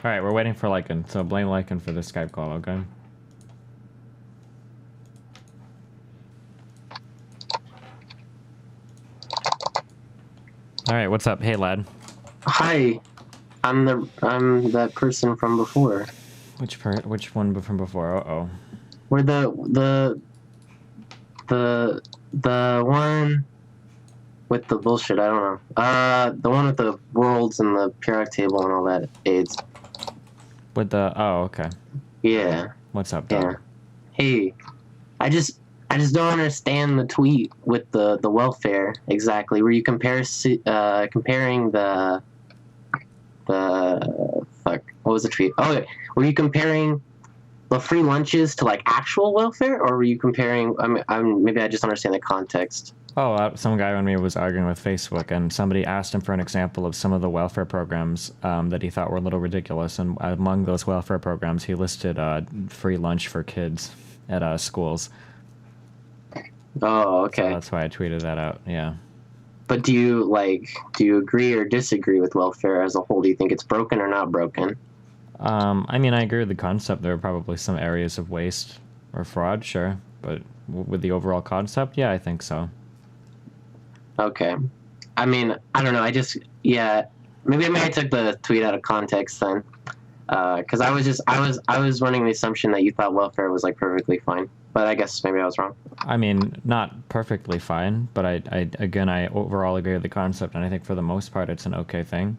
Alright, we're waiting for Lycan, so blame Lycan for the Skype call, okay? Alright, what's up? Hey, lad. Hi, I'm that person from before. Which one from before? Uh-oh. We're the one with the bullshit, I don't know. The one with the worlds and the periodic table and all that AIDS. With the... Oh, okay. Yeah. What's up, dog? Yeah. Hey, I just don't understand the tweet with the welfare exactly. Where you comparing the fuck, what was the tweet? Oh, okay. Were you comparing the free lunches to like actual welfare, or were you comparing? Maybe I just understand the context. Oh, some guy on me was arguing with Facebook, and somebody asked him for an example of some of the welfare programs that he thought were a little ridiculous, and among those welfare programs, he listed free lunch for kids at schools. Oh, okay. So that's why I tweeted that out. Yeah. But do you agree or disagree with welfare as a whole? Do you think it's broken or not broken? I mean, I agree with the concept. There are probably some areas of waste or fraud, sure, but with the overall concept, yeah, I think so. Okay. I mean, I don't know. Maybe I took the tweet out of context then, because I was running the assumption that you thought welfare was like perfectly fine, but I guess maybe I was wrong. I mean, not perfectly fine, but I overall agree with the concept, and I think for the most part, it's an okay thing.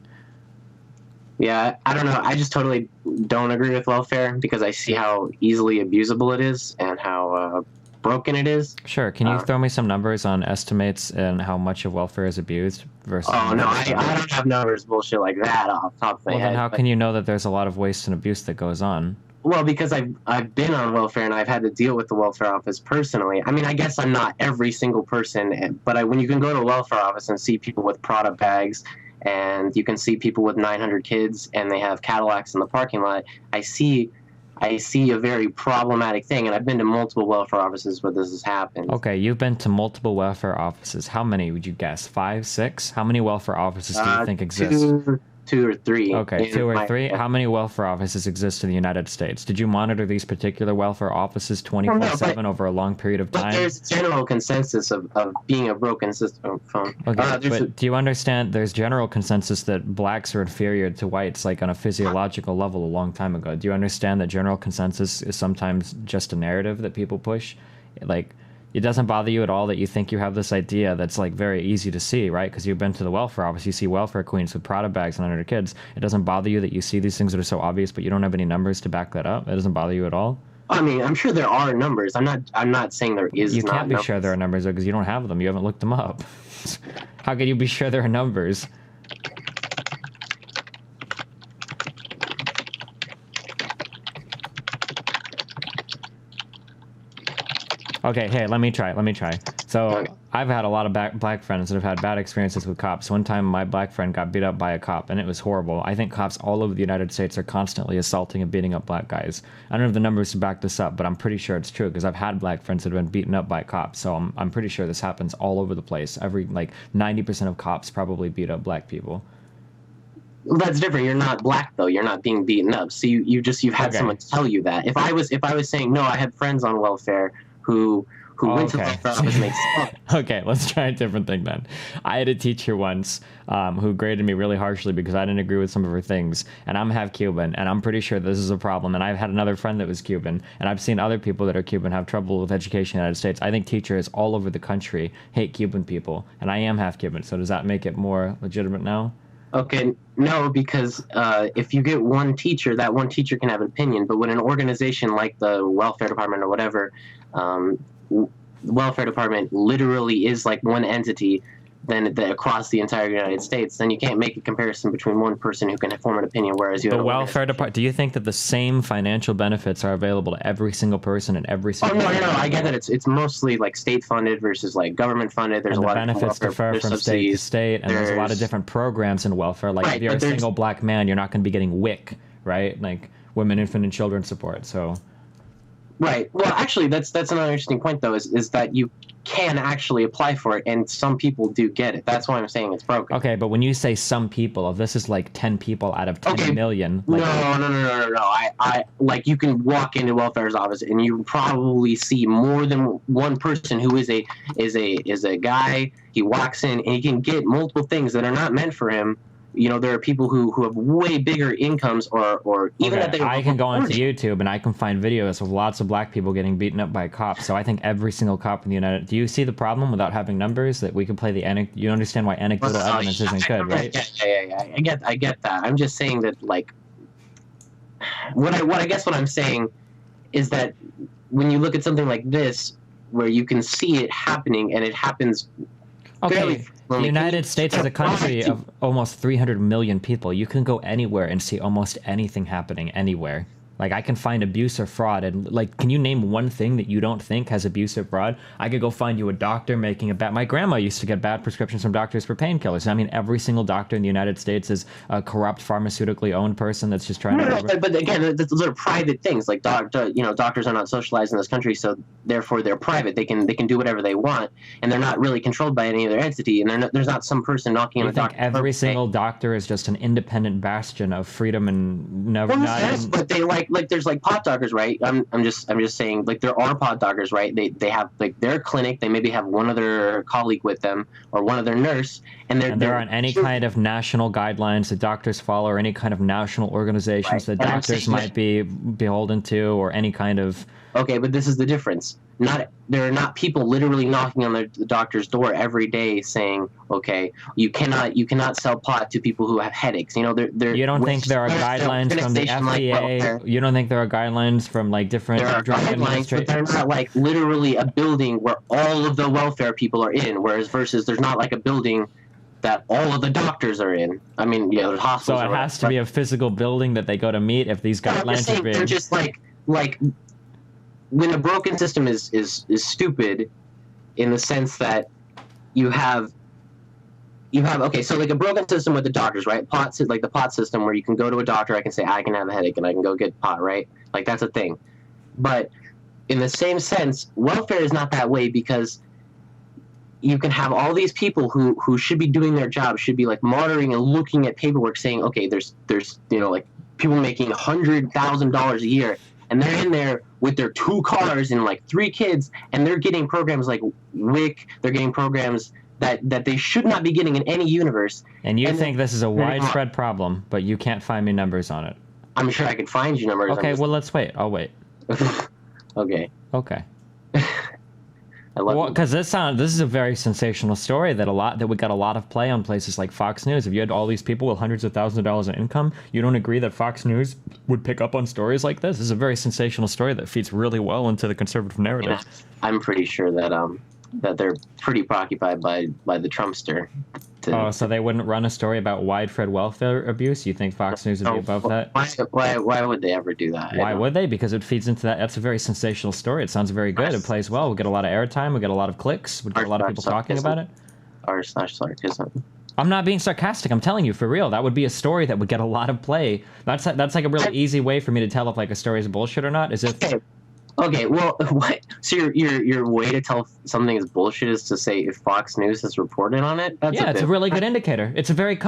Yeah, I don't know. I just totally don't agree with welfare because I see how easily abusable it is and how broken it is. Sure. Can you throw me some numbers on estimates and how much of welfare is abused versus... Oh, no, I don't have numbers bullshit like that off the top of my head. Well, then how can you know that there's a lot of waste and abuse that goes on? Well, because I've been on welfare and I've had to deal with the welfare office personally. I mean, I guess I'm not every single person, but when you can go to a welfare office and see people with product bags and you can see people with 900 kids and they have Cadillacs in the parking lot, I see a very problematic thing, and I've been to multiple welfare offices where this has happened. Okay, you've been to multiple welfare offices. How many would you guess? 5, 6? How many welfare offices do you think exist? Two or three. Okay, 2 or 3. How many welfare offices exist in the United States? Did you monitor these particular welfare offices 24/7 over a long period of time? But there's general consensus of being a broken system. Okay, but do you understand there's general consensus that blacks are inferior to whites, like on a physiological level a long time ago? Do you understand that general consensus is sometimes just a narrative that people push? Like, it doesn't bother you at all that you think you have this idea that's like very easy to see, right? Because you've been to the welfare office, you see welfare queens with Prada bags and 100 kids. It doesn't bother you that you see these things that are so obvious, but you don't have any numbers to back that up? It doesn't bother you at all? I mean, I'm sure there are numbers. I'm not saying there is. You can't be sure there are numbers because you don't have them. You haven't looked them up. How can you be sure there are numbers? Okay, hey, let me try. So, I've had a lot of black friends that have had bad experiences with cops. One time, my black friend got beat up by a cop, and it was horrible. I think cops all over the United States are constantly assaulting and beating up black guys. I don't have the numbers to back this up, but I'm pretty sure it's true, because I've had black friends that have been beaten up by cops, so I'm pretty sure this happens all over the place. 90% of cops probably beat up black people. Well, that's different. You're not black though. You're not being beaten up. So you've had someone tell you that. If I was saying no, I had friends on welfare who went to welfare office makes sense. Okay, let's try a different thing then. I had a teacher once who graded me really harshly because I didn't agree with some of her things, and I'm half Cuban, and I'm pretty sure this is a problem. And I've had another friend that was Cuban, and I've seen other people that are Cuban have trouble with education in the United States. I think teachers all over the country hate Cuban people, and I am half Cuban, so does that make it more legitimate now? Okay, no, because if you get one teacher, that one teacher can have an opinion. But when an organization like the welfare department or whatever, the welfare department literally is like one entity, then across the entire United States, then you can't make a comparison between one person who can form an opinion, whereas you have the welfare department. Do you think that the same financial benefits are available to every single person in every single? Oh no, I get that it's mostly like state funded versus like government funded. There's a lot of benefits differ from state to state, and there's a lot of different programs in welfare. Like if you're a single black man, you're not going to be getting WIC, right? Like women, infant, and children support. So. Right. Well, actually, that's another interesting point, though, is that you can actually apply for it, and some people do get it. That's why I'm saying it's broken. Okay, but when you say some people, if this is like 10 people out of 10 Okay. million, like, No. I like you can walk into welfare's office and you probably see more than one person who is a guy. He walks in and he can get multiple things that are not meant for him. You know, there are people who have way bigger incomes or even that okay, they I can go onto YouTube and I can find videos of lots of black people getting beaten up by cops. So I think every single cop in the United. Do you see the problem without having numbers that we could play the You understand why anecdotal evidence isn't good, right? Yeah. I get that. I'm just saying that like what I guess what I'm saying is that when you look at something like this where you can see it happening and it happens Okay, the United States is a country of almost 300 million people. You can go anywhere and see almost anything happening anywhere. Like, I can find abuse or fraud, and like, can you name one thing that you don't think has abuse or fraud? I could go find you a doctor making a bad. My grandma used to get bad prescriptions from doctors for painkillers. I mean, every single doctor in the United States is a corrupt, pharmaceutically owned person that's just trying to. But again, those are private things. Like doctors are not socialized in this country, so therefore they're private. They can do whatever they want, and they're not really controlled by any other entity. And there's not some person knocking on the doctor. Every single doctor is just an independent bastion of freedom and never. Well, yes, but they like there's like pot doctors, right? I'm just saying like there are pot doctors, right? They have like their clinic. They maybe have one other colleague with them or one other nurse, and there aren't any kind of national guidelines that doctors follow or any kind of national organizations that doctors might be beholden to or any kind of. Okay, but this is the difference. There are not people literally knocking on the doctor's door every day saying, "Okay, you cannot sell pot to people who have headaches." You know, you don't think there are guidelines from the FDA? You don't think there are guidelines from like different drug administrators? But they're not like literally a building where all of the welfare people are in. Whereas versus there's not like a building that all of the doctors are in. I mean, yeah, there's hospitals. So it has to be a physical building that they go to meet if these guidelines are being. They're just like. When a broken system is stupid in the sense that you have okay, so like a broken system with the doctors, right? Like the pot system where you can go to a doctor, I can say I can have a headache and I can go get pot, right? Like that's a thing. But in the same sense, welfare is not that way because you can have all these people who should be doing their job, should be like monitoring and looking at paperwork saying, okay, there's like people making $100,000 a year and they're in there with their 2 cars and like 3 kids, and they're getting programs like WIC. They're getting programs that they should not be getting in any universe. And you think this is a widespread problem, but you can't find me numbers on it. I'm sure I could find you numbers. Okay, well, let's wait. I'll wait. Okay. I love because this is a very sensational story that we got a lot of play on places like Fox News. If you had all these people with hundreds of thousands of dollars in income, you don't agree that Fox News would pick up on stories like this? This is a very sensational story that feeds really well into the conservative narrative. Yeah, I'm pretty sure that they're pretty preoccupied by the Trumpster. So they wouldn't run a story about widespread welfare abuse? You think Fox News would be above that? Why would they ever do that? Why would they? Because it feeds into that. That's a very sensational story. It sounds very good. It plays well. We get a lot of airtime. We get a lot of clicks. We get a lot of people talking about it. r/sarcasm. I'm not being sarcastic. I'm telling you, for real. That would be a story that would get a lot of play. That's like a really easy way for me to tell if like a story is bullshit or not. Is if Okay, well, what? So your way to tell if something is bullshit is to say if Fox News has reported on it? It's a really good indicator. It's a very,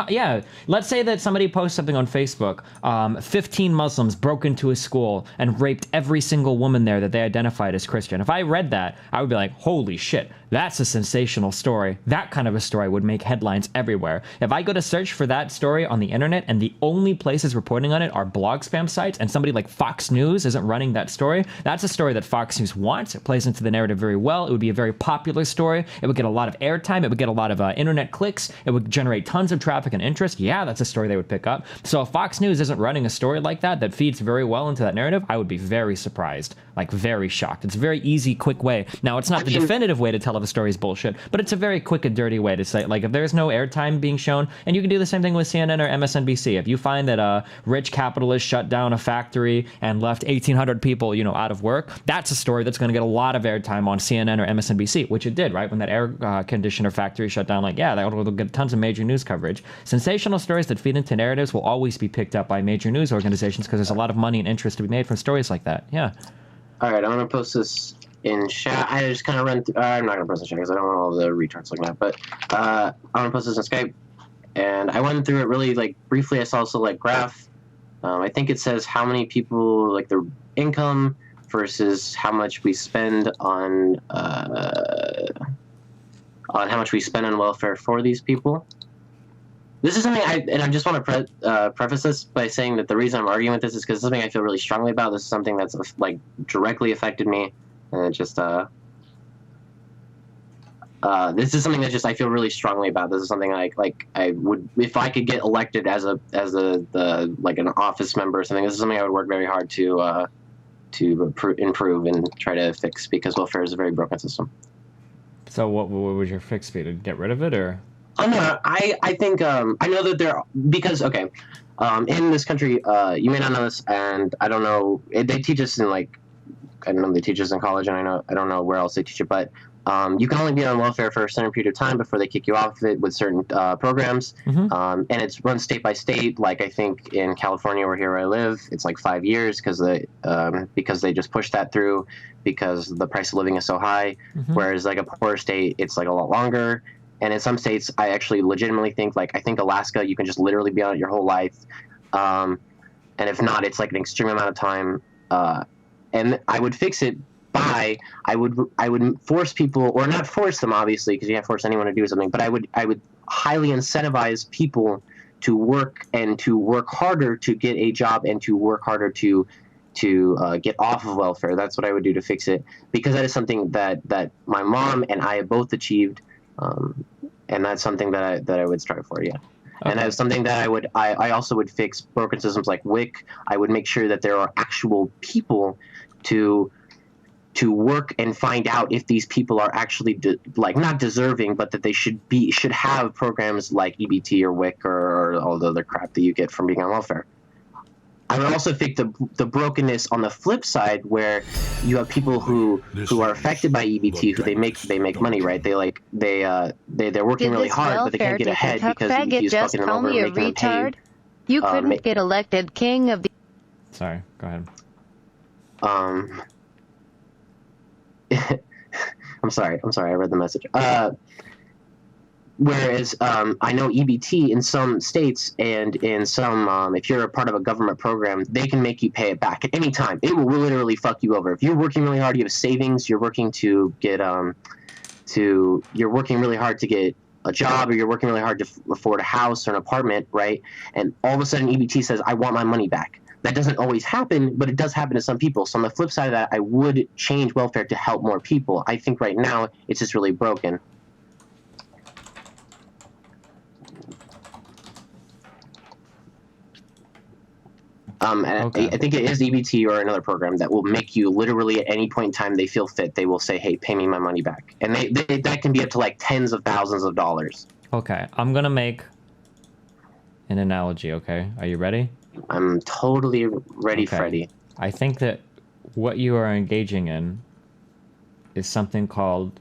let's say that somebody posts something on Facebook, 15 Muslims broke into a school and raped every single woman there that they identified as Christian. If I read that, I would be like, holy shit, that's a sensational story. That kind of a story would make headlines everywhere. If I go to search for that story on the internet and the only places reporting on it are blog spam sites and somebody like Fox News isn't running that story, that's a story that Fox News wants. It plays into the narrative very well. It would be a very popular story. It would get a lot of airtime. It would get a lot of internet clicks. It would generate tons of traffic and interest. Yeah, that's a story they would pick up. So if Fox News isn't running a story like that feeds very well into that narrative, I would be very surprised, like very shocked. It's a very easy, quick way. Now, it's not the definitive way to tell if a story is bullshit, but it's a very quick and dirty way to say, like, if there's no airtime being shown, and you can do the same thing with CNN or MSNBC. If you find that a rich capitalist shut down a factory and left 1,800 people, out of work, that's a story that's going to get a lot of airtime on CNN or MSNBC, which it did, right? When that air conditioner factory shut down, that will get tons of major news coverage. Sensational stories that feed into narratives will always be picked up by major news organizations because there's a lot of money and interest to be made from stories like that. Yeah. All right, I'm gonna post this in chat. I just kind of run. I'm not gonna post it in chat because I don't want all the retards looking at. But I'm gonna post this in Skype, and I went through it really like briefly. I saw also like graph. I think it says how many people like their income versus how much we spend on how much we spend on welfare for these people. This is something I just want to preface this by saying that the reason I'm arguing with this is because it's something I feel really strongly about. This is something that's like directly affected me, and it just this is something that just I feel really strongly about. This is something like I would, if I could get elected as the like an office member or something. This is something I would work very hard to improve and try to fix, because welfare is a very broken system. So what would your fix be? To get rid of it, or? Oh no, I think I know that there, because okay, in this country, you may not know this, and I don't know, they teach us in like, I don't know, they teach us in college, and I don't know where else they teach it, but you can only be on welfare for a certain period of time before they kick you off of it with certain programs, and it's run state by state. Like I think in California, where here I live, it's like 5 years because they just pushed that through because the price of living is so high. Whereas like a poorer state, it's like a lot longer. And in some states, I actually legitimately think, like, I think Alaska, you can just literally be on it your whole life. And if not, it's like an extreme amount of time. And I would fix it by, I would force people, or not force them, obviously, because you can't force anyone to do something, but I would highly incentivize people to work and to work harder to get a job and to work harder to get off of welfare. That's what I would do to fix it, because that is something that my mom and I have both achieved. And that's something that I would strive for, yeah. Okay. And that's something that I also would fix broken systems like WIC. I would make sure that there are actual people to work and find out if these people are actually like not deserving, but that they should have programs like EBT or WIC or all the other crap that you get from being on welfare. I would also think the brokenness on the flip side, where you have people who are affected by EBT, who they make money, right? They're working really hard, but they can't get ahead because EBT is fucking them over and making them pay. You couldn't get elected king of the. Sorry, go ahead. I'm sorry. I read the message. Whereas I know EBT in some states and in some, if you're a part of a government program, they can make you pay it back at any time. It will literally fuck you over. If you're working really hard, you have savings, you're working to get you're working really hard to get a job, or you're working really hard to afford a house or an apartment, right? And all of a sudden EBT says, I want my money back. That doesn't always happen, but it does happen to some people. So on the flip side of that, I would change welfare to help more people. I think right now it's just really broken. Okay. I think it is EBT or another program that will make you literally at any point in time they feel fit, they will say, hey, pay me my money back. And that can be up to like tens of thousands of dollars. Okay, I'm going to make an analogy, okay? Are you ready? I'm totally ready, okay. Freddy. I think that what you are engaging in is something called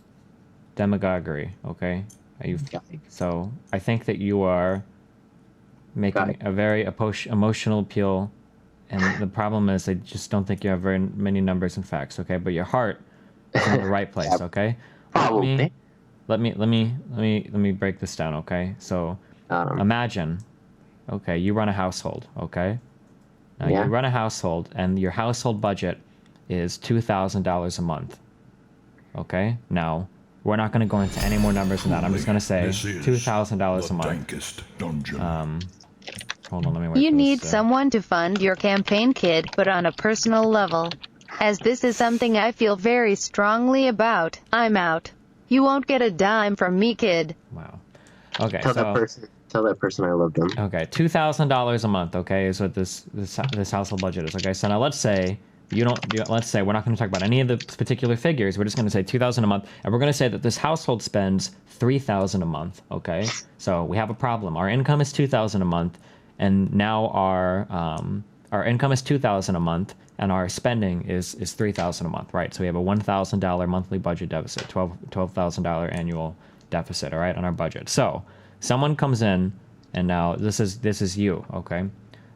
demagoguery, okay? So I think that you are making a very emotional appeal, and the problem is I just don't think you have very many numbers and facts, okay? But your heart is in the right place, okay? Probably. Let me break this down, okay? So imagine, okay, you run a household, okay? Now you run a household, and your household budget is $2,000 a month, okay? Now we're not going to go into any more numbers than that. I'm just going to say $2,000 a month. Hold on, let me wait. You need someone to fund your campaign, kid, but on a personal level. As this is something I feel very strongly about, I'm out. You won't get a dime from me, kid. Wow. Okay, tell that person I love them. Okay, $2,000 a month, okay, is what this household budget is. Okay, so now let's say let's say we're not going to talk about any of the particular figures. We're just going to say $2,000 a month, and we're going to say that this household spends $3,000 a month. Okay, so we have a problem. Our income is $2,000 a month, and now our income is $2,000 a month, and our spending is $3,000 a month, right? So we have a $1,000 monthly budget deficit, $12,000 annual deficit, all right, on our budget. So someone comes in, and now this is you, okay?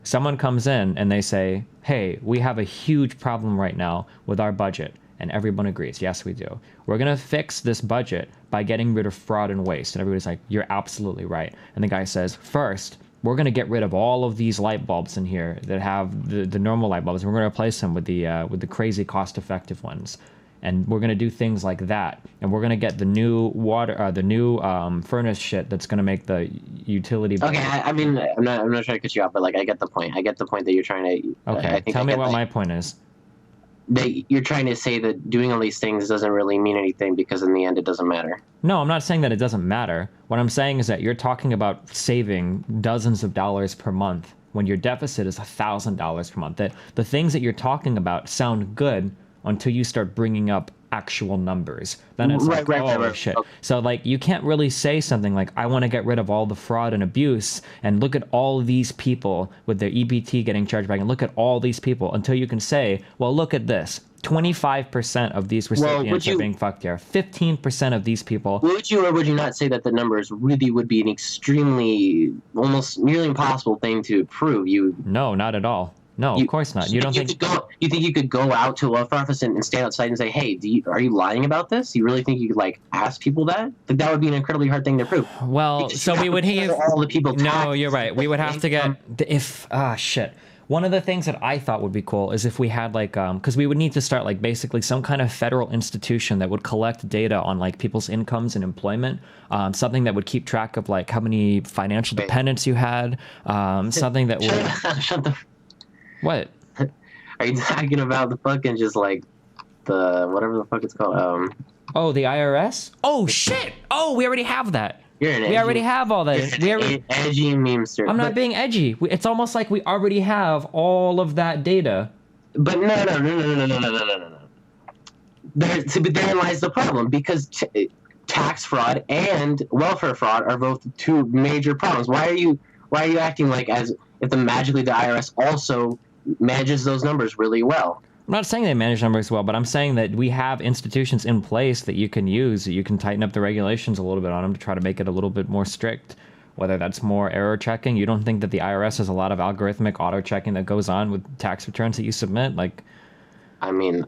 Someone comes in and they say, hey, we have a huge problem right now with our budget. And everyone agrees, yes, we do. We're going to fix this budget by getting rid of fraud and waste. And everybody's like, you're absolutely right. And the guy says, first, we're going to get rid of all of these light bulbs in here that have the normal light bulbs. And we're going to replace them with the crazy cost-effective ones. And we're going to do things like that. And we're going to get the new furnace shit that's going to make the utility bill. Okay, I mean, I'm not trying to cut you off, but like, I get the point. I get the point that you're trying to. Okay, I think tell me what my point is. That you're trying to say that doing all these things doesn't really mean anything because in the end it doesn't matter. No, I'm not saying that it doesn't matter. What I'm saying is that you're talking about saving dozens of dollars per month when your deficit is $1,000 per month. That the things that you're talking about sound good until you start bringing up actual numbers. Then it's right, shit. Okay. So like you can't really say something like, I want to get rid of all the fraud and abuse and look at all these people with their EBT getting charged back and look at all these people until you can say, well, look at this. 25% of these recipients are being fucked here. 15% of these people. Would you or would you not say that the numbers really would be an extremely, almost nearly impossible thing to prove? No, not at all. No, of course not. You don't think you think you could go out to a welfare office and stand outside and say, "Hey, are you lying about this?" You really think you could like ask people that? Like that would be an incredibly hard thing to prove. Well, so we would hear all the people. No, you're right. We would have to get shit. One of the things that I thought would be cool is if we had like, because we would need to start like basically some kind of federal institution that would collect data on like people's incomes and employment, something that would keep track of like how many financial dependents you had, something that would. Shut the. What? Are you talking about the fucking just like the whatever the fuck it's called? Oh, the IRS? Oh shit! Oh, we already have that. We already have all that. Edgy memester. I'm not being edgy. It's almost like we already have all of that data. But no. Therein lies the problem because tax fraud and welfare fraud are both two major problems. Why are you acting like as if magically the IRS also manages those numbers really well? I'm not saying they manage numbers well, but I'm saying that we have institutions in place that you can use, that you can tighten up the regulations a little bit on them to try to make it a little bit more strict. Whether that's more error checking. You don't think that the IRS has a lot of algorithmic auto checking that goes on with tax returns that you submit? Like, I mean,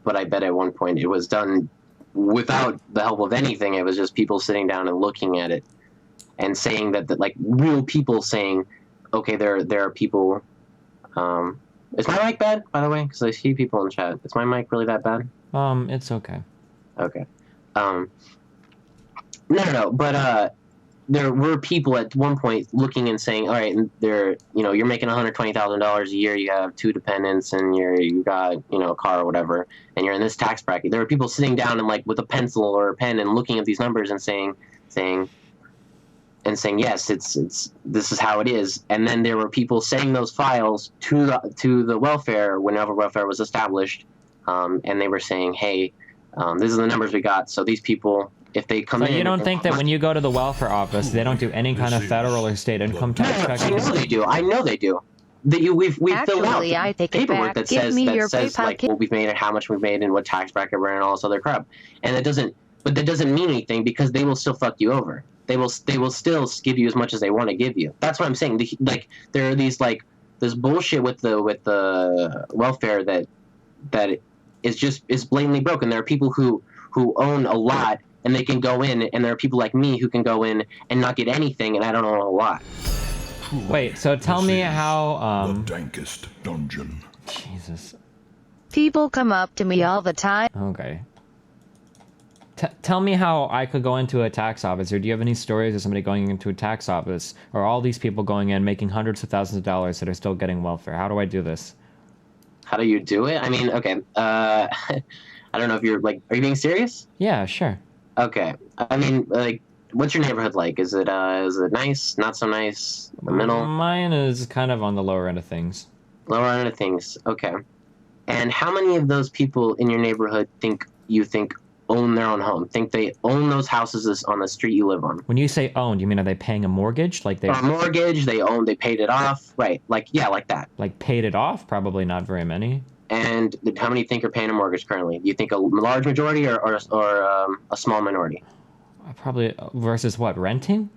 but I bet at one point it was done without the help of anything. It was just people sitting down and looking at it and saying that like real people saying, okay, there are people. Is my mic bad, by the way? Because I see people in chat. Is my mic really that bad? It's okay. Okay. No. But there were people at one point looking and saying, all right, you're making $120,000 a year. You have 2 dependents, and you got a car or whatever, and you're in this tax bracket. There were people sitting down and like with a pencil or a pen and looking at these numbers and saying yes, it's this is how it is. And then there were people sending those files to the welfare whenever welfare was established, and they were saying, hey, these are the numbers we got. So these people, if they come in, so you don't think that when you go to the welfare office, they don't do any kind of federal or state income tax checking? I know they do. We've filled out paperwork that says like what we've made and how much we've made and what tax bracket we're in and all this other crap. And that doesn't mean anything because they will still fuck you over. They will still give you as much as they want to give you. That's what I'm saying. Like there are these like this bullshit with the welfare that is blatantly broken. There are people who own a lot and they can go in, and there are people like me who can go in and not get anything, and I don't own a lot. Wait, so tell me how the dankest dungeon. Jesus. People come up to me all the time. Okay. Tell me how I could go into a tax office, or do you have any stories of somebody going into a tax office, or all these people going in making hundreds of thousands of dollars that are still getting welfare? How do I do this? How do you do it? I mean, okay. I don't know if you're like, are you being serious? Yeah, sure. Okay. I mean, like, what's your neighborhood like? Is it nice? Not so nice? The middle? Mine is kind of on the lower end of things. Lower end of things. Okay. And how many of those people in your neighborhood think own their own home? Think they own those houses on the street you live on? When you say owned, you mean are they paying a mortgage? Like a mortgage, they paid it off, right? Like like that. Like paid it off? Probably not very many. And how many think are paying a mortgage currently? Do you think a large majority or a small minority? Probably versus what, renting?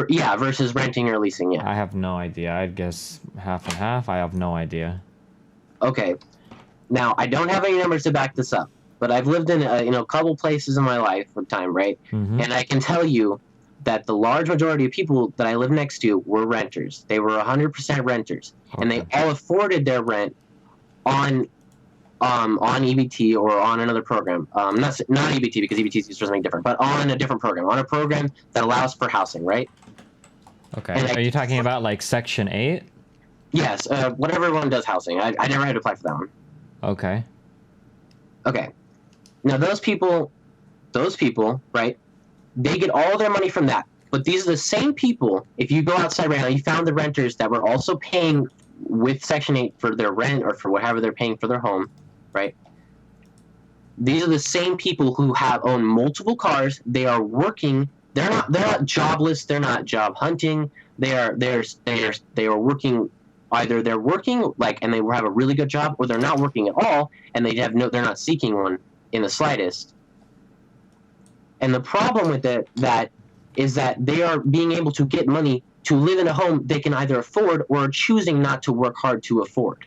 Yeah, versus renting or leasing. Yeah. I have no idea. I'd guess half and half. I have no idea. Okay. Now I don't have any numbers to back this up, but I've lived in a couple places in my life of time, right? Mm-hmm. And I can tell you that the large majority of people that I live next to were renters. They were 100% renters, and they all afforded their rent on EBT or on another program. Not EBT, because EBT is something different, but on a different program, on a program that allows for housing, right? Okay. And Are you talking about like Section 8? Yes, whatever one does housing. I never had to apply for that one. Okay. Okay. Now those people, right? They get all their money from that. But these are the same people. If you go outside right now, you found the renters that were also paying with Section 8 for their rent or for whatever they're paying for their home, right? These are the same people who own multiple cars. They are working. They're not jobless. They're not job hunting. They are working. Either they're working and they have a really good job, or they're not working at all and they're not seeking one in the slightest. And the problem with that is that they are being able to get money to live in a home they can either afford or are choosing not to work hard to afford.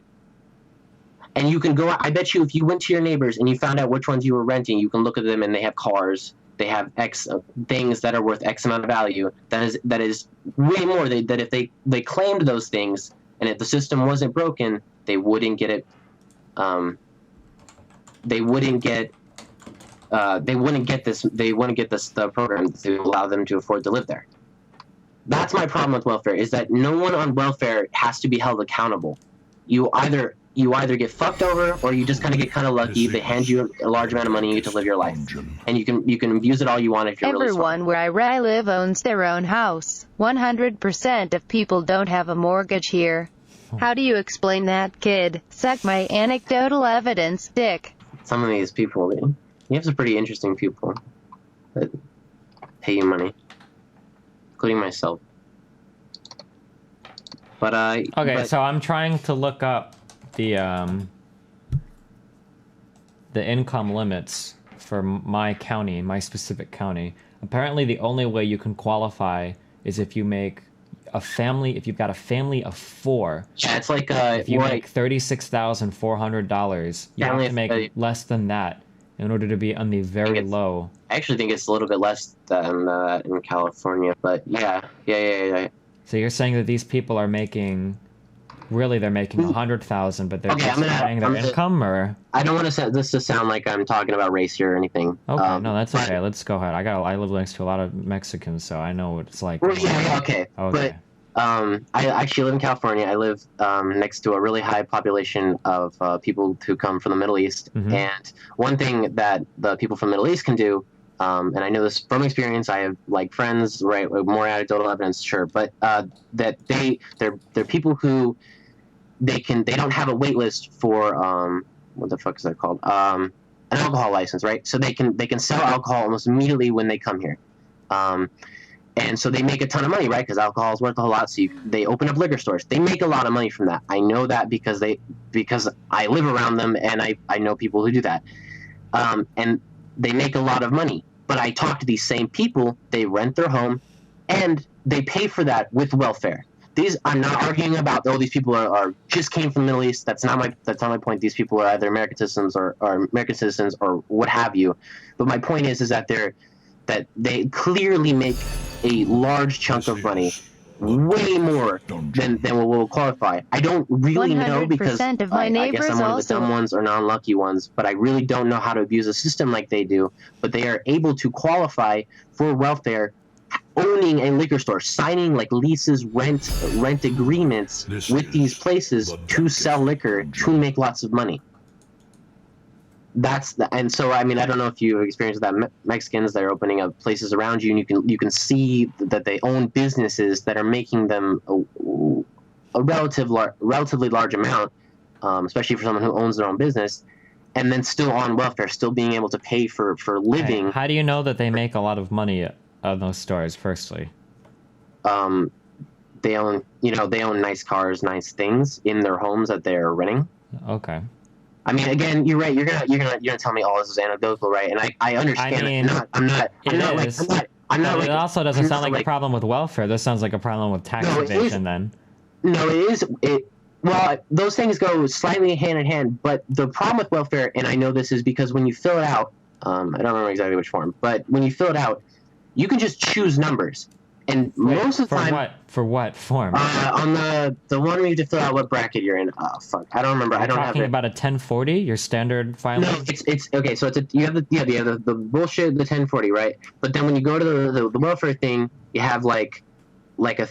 And you can go, I bet you if you went to your neighbors and you found out which ones you were renting, you can look at them and they have cars, they have X things that are worth X amount of value. That is way more that if they claimed those things, and if the system wasn't broken, they wouldn't get it. They wouldn't get this. They wouldn't get the program to allow them to afford to live there. That's my problem with welfare, is that no one on welfare has to be held accountable. You either get fucked over, or you just kind of get kind of lucky. They hand you a large amount of money, and you get to live your life, and you can abuse it all you want if you're really smart. Everyone where I live owns their own house. 100% of people don't have a mortgage here. How do you explain that, kid? Suck my anecdotal evidence, dick. Some of these people, you have some pretty interesting people that pay you money, including myself. But okay, so I'm trying to look up the income limits for my county, my specific county. Apparently, the only way you can qualify is if you make if you've got a family of 4. Yeah, it's like if you make $36,400, you have to make less than that in order to be on the very low. I actually think it's a little bit less than that in California, but yeah. So you're saying that these people are making, they're making 100,000, but they're just paying their income, or? I don't want this to sound like I'm talking about race here or anything. Okay, no, that's okay. Let's go ahead. I live next to a lot of Mexicans, so I know what it's like. Well, yeah, okay. But I actually live in California. I live next to a really high population of people who come from the Middle East, and one thing that the people from the Middle East can do, and I know this from experience. I have friends, right, with more anecdotal evidence, sure, but that they're people who they don't have a wait list for what the fuck is that called? An alcohol license, right? So they can sell alcohol almost immediately when they come here. And so they make a ton of money, right? Because alcohol is worth a whole lot. So they open up liquor stores. They make a lot of money from that. I know that because I live around them, and I know people who do that. And they make a lot of money. But I talk to these same people. They rent their home, and they pay for that with welfare. I'm not arguing about these people are just came from the Middle East. That's not my point. These people are either American citizens or what have you. But my point is that they clearly make a large chunk of money, way more than what will qualify. I don't really know, because I guess I'm one of the dumb ones or non-lucky ones, but I really don't know how to abuse a system like they do. But they are able to qualify for welfare, owning a liquor store, signing leases, rent agreements with these places to sell liquor, to make lots of money. And so I don't know if you experienced that. Mexicans, they're opening up places around you, and you can see that they own businesses that are making them a relatively large amount, especially for someone who owns their own business, and then still on welfare, still being able to pay for living. How do you know that they make a lot of money on those stores? Firstly, they own nice cars, nice things in their homes that they're renting. Okay. Again, you're right. You're gonna tell me all this is anecdotal, right? And I understand. I'm not. But Like, it also doesn't I'm sound not, like a problem with welfare. This sounds like a problem with tax No, it is. evasion. Then. No, it is. Well, those things go slightly hand in hand. But the problem with welfare, and I know this is because when you fill it out, I don't remember exactly which form, but when you fill it out, you can just choose numbers, and most of the time. For what form? On the one where you have to fill out what bracket you're in. Oh fuck, I don't remember. I don't have Talking it. about a 1040, your standard filing. No, it's okay. So you have the bullshit, the 1040, right? But then when you go to the welfare thing, you have like a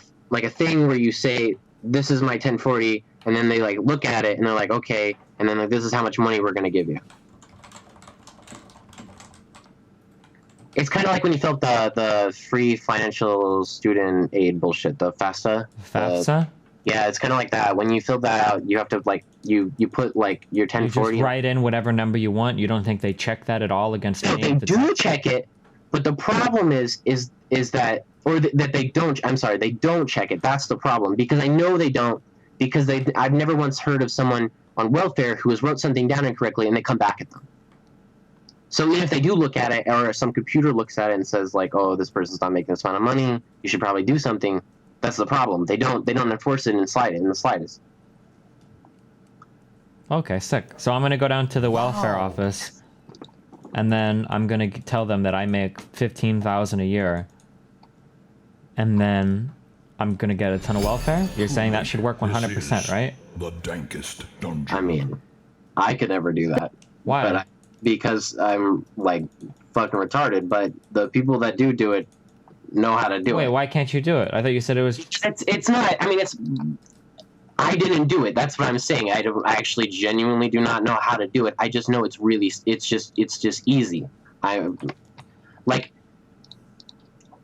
thing where you say this is my 1040, and then they like look at it and they're like okay, and then like this is how much money we're gonna give you. It's kind of like when you filled the free financial student aid bullshit, the FAFSA. FAFSA? Yeah, it's kind of like that. When you fill that out, you have to like you put like your 1040. You just write in whatever number you want. You don't think they check that at all against No, any they of the do check it, but the problem is that that they don't. I'm sorry, they don't check it. That's the problem because I know they don't because I've never once heard of someone on welfare who has wrote something down incorrectly and they come back at them. So even if they do look at it, or some computer looks at it and says like, "Oh, this person's not making this amount of money. You should probably do something." That's the problem. They don't enforce it in the slightest. Okay, sick. So I'm gonna go down to the welfare office, and then I'm gonna tell them that I make 15,000 a year, and then I'm gonna get a ton of welfare. You're saying that should work 100%, right? The dankest dungeon. I mean, I could never do that. Why? Because I'm like fucking retarded. But the people that do it know how to do it. Wait, why can't you do it? I thought you said it was. It's not. I mean, I didn't do it. That's what I'm saying. I actually genuinely do not know how to do it. I just know it's just easy.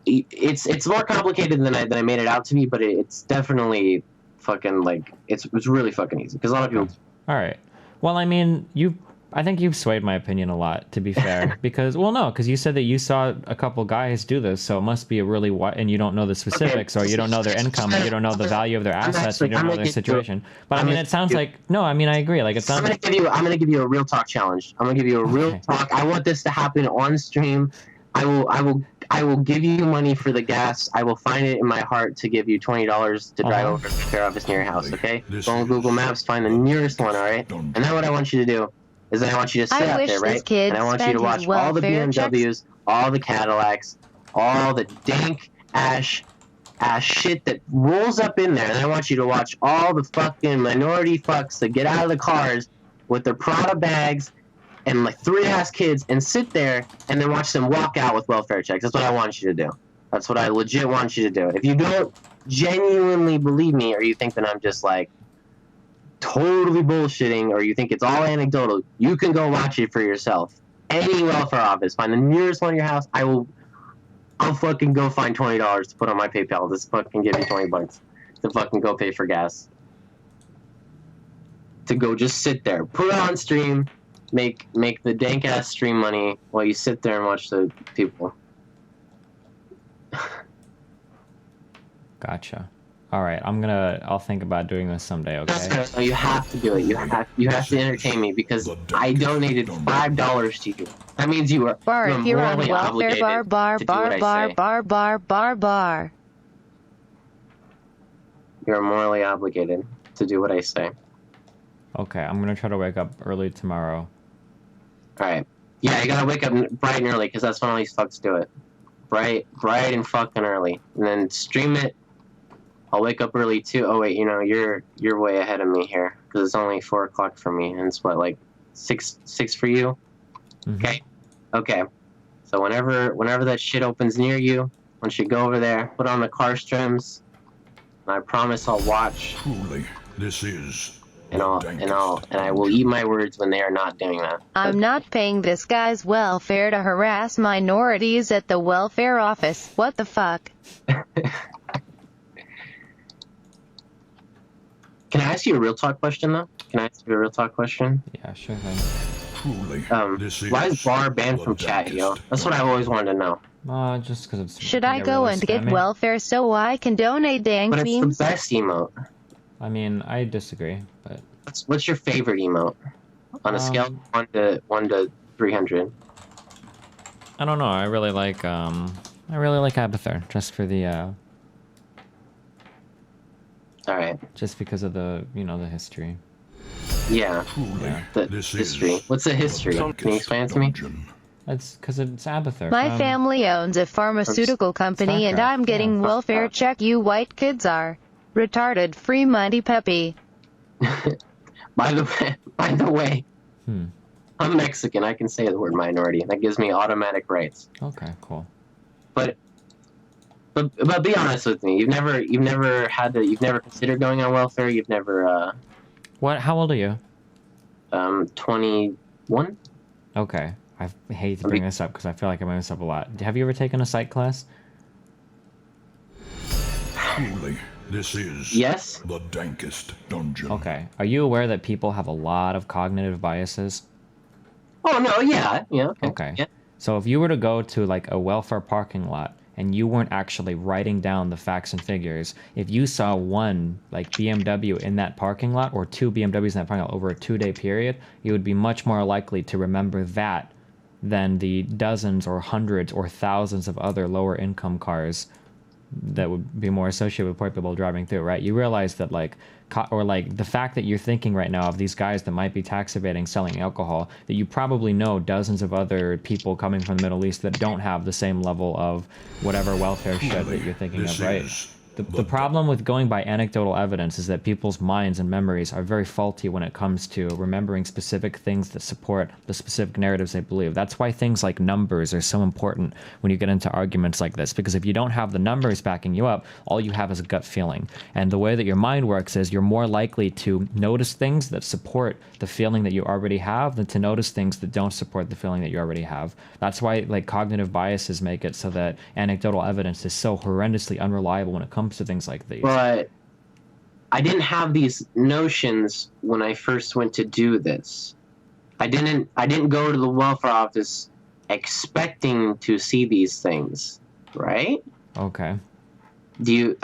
It's more complicated than I made it out to be, but it's definitely fucking like it's really fucking easy because a lot of people. All right. Well, I mean, I think you've swayed my opinion a lot, to be fair, because you said that you saw a couple guys do this, so it must be a really and you don't know the specifics, or you don't know their income, or you don't know the value of their assets, you don't know their situation. But I mean, it sounds like no. I mean, I agree. Like it sounds. I'm gonna give you a real talk challenge. I'm gonna give you a real talk. I want this to happen on stream. I will give you money for the gas. I will find it in my heart to give you $20 to drive over to the fair office near your house. Okay? Go on Google Maps, find the nearest one. All right? And then what I want you to do is I want you to sit out there, right? And I want you to watch all the BMWs, all the Cadillacs, all the dank ass shit that rolls up in there. And I want you to watch all the fucking minority fucks that get out of the cars with their Prada bags and like 3 kids and sit there and then watch them walk out with welfare checks. That's what I want you to do. That's what I legit want you to do. If you don't genuinely believe me, or you think that I'm just like totally bullshitting, or you think it's all anecdotal, you can go watch it for yourself. Any welfare office, find the nearest one in your house. I'll fucking go find $20 to put on my PayPal. Just fucking give me $20 to fucking go pay for gas. To go just sit there, put it on stream, make the dank ass stream money while you sit there and watch the people. Gotcha. All right, I'll think about doing this someday. Okay. No, you have to do it. You have to entertain me because I donated $5 to you. That means you are If you're on morally welfare, bar. You're morally obligated to do what I say. Okay, I'm gonna try to wake up early tomorrow. All right. Yeah, you gotta wake up bright and early because that's when all these fucks do it. Bright and fucking early, and then stream it. I'll wake up early too. Oh wait, you're way ahead of me here because it's only 4 o'clock for me, and it's what, like six for you. Mm-hmm. Okay. So whenever that shit opens near you, once you go over there, put on the car streams, and I promise I'll watch. Truly, this is. And I will eat my words when they are not doing that. I'm not paying this guy's welfare to harass minorities at the welfare office. What the fuck? Can I ask you a real talk question though? Can I ask you a real talk question? Yeah, sure thing. Truly, this is. Why is bar banned from chat, yo? That's what I've always wanted to know. Just because it's. Should I go and get welfare so I can donate dank But it's memes? the best emote. I mean, I disagree, but. What's your favorite emote? On a scale of 1 to 300. I don't know. I really like I really like Abathur, just for the All right. just because of the the history. Yeah. Truly, The this history. is What's the history? Can you darkest explain it to me? dungeon. That's because it's Abathur. My from- family owns a pharmaceutical company and StarCraft, I'm getting yeah. welfare check. You white kids are retarded, free mighty peppy. By the way, Hmm. I'm Mexican. I can say the word minority. That gives me automatic rights. Okay, cool. But be honest with me. You've never considered going on welfare. You've never What? How old are you? 21. Okay. I hate to bring this up because I feel like I bring this up a lot. Have you ever taken a psych class? Truly, this is Yes. the dankest dungeon. Okay. Are you aware that people have a lot of cognitive biases? Oh no. Yeah. Yeah. Okay. Yeah. So if you were to go to like a welfare parking lot and you weren't actually writing down the facts and figures, if you saw one like BMW in that parking lot or two BMWs in that parking lot over a 2-day period, you would be much more likely to remember that than the dozens or hundreds or thousands of other lower income cars that would be more associated with poor people driving through, right? You realize that like the fact that you're thinking right now of these guys that might be tax evading selling alcohol, that you probably know dozens of other people coming from the Middle East that don't have the same level of whatever welfare shit that you're thinking This of, right? is The problem with going by anecdotal evidence is that people's minds and memories are very faulty when it comes to remembering specific things that support the specific narratives they believe. That's why things like numbers are so important when you get into arguments like this, because if you don't have the numbers backing you up, all you have is a gut feeling. And the way that your mind works is you're more likely to notice things that support the feeling that you already have than to notice things that don't support the feeling that you already have. That's why like cognitive biases make it so that anecdotal evidence is so horrendously unreliable when it comes to things like these. But I didn't have these notions when I first went to do this. I didn't go to the welfare office expecting to see these things, right? Okay. Do you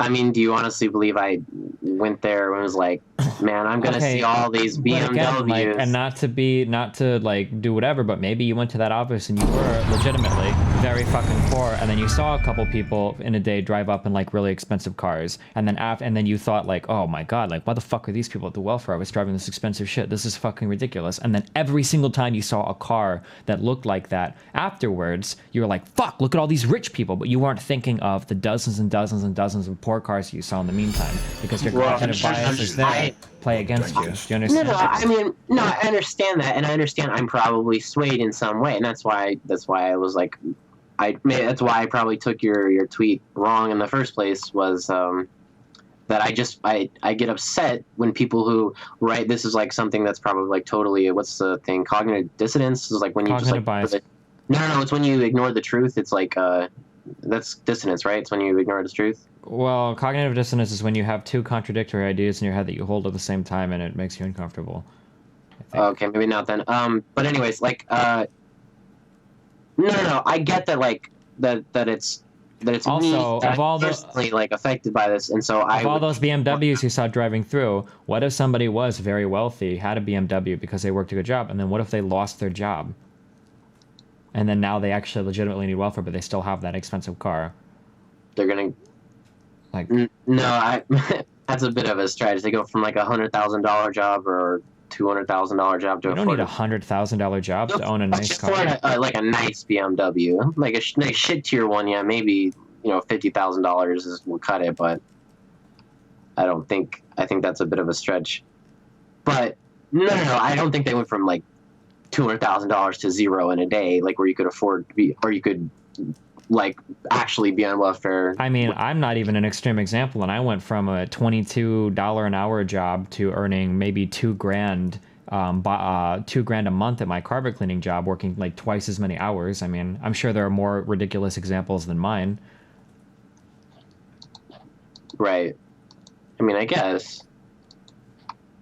honestly believe I went there and was like, man, I'm gonna Okay, see all these But BMWs? again, like, and not to like do whatever, but maybe you went to that office and you were legitimately very fucking poor, and then you saw a couple people in a day drive up in like really expensive cars, and then you thought like, oh my god, like why the fuck are these people at the welfare office driving this expensive shit? This is fucking ridiculous. And then every single time you saw a car that looked like that afterwards, you were like, fuck, look at all these rich people, but you weren't thinking of the dozens and dozens and dozens of poor cars you saw in the meantime, because your cognitive biases there play against you. Do you understand? I understand that, and I understand I'm probably swayed in some way, and that's why I was like, that's why I probably took your tweet wrong in the first place, was that I get upset when people who write this is like something that's probably like totally, what's the thing, cognitive dissonance is like when you Cognitive just like bias. no, it's when you ignore the truth. It's like that's dissonance, right? It's when you ignore the truth. Well, cognitive dissonance is when you have two contradictory ideas in your head that you hold at the same time, and it makes you uncomfortable. I think. Okay, maybe not then. But anyways, like, no, I get that, like, that it's Also, me of all the- personally like affected by this, and so Of all those BMWs you saw driving through, what if somebody was very wealthy, had a BMW because they worked a good job, and then what if they lost their job? And then now they actually legitimately need welfare, but they still have that expensive car. they're gonna Like, no, that's a bit of a stretch. They go from like $100,000 job or $200,000 job to you don't need a $100,000 job to own a nice car. like a nice BMW, like a shit tier one. Yeah, maybe $50,000 will cut it, but I think that's a bit of a stretch. But no, I don't think they went from like $200,000 to zero in a day, like where you could afford to be, or you could like actually be on welfare. I mean, I'm not even an extreme example, and I went from a $22 an hour job to earning maybe $2,000, $2,000 a month at my carpet cleaning job, working like twice as many hours. I mean, I'm sure there are more ridiculous examples than mine. Right. I mean, I guess.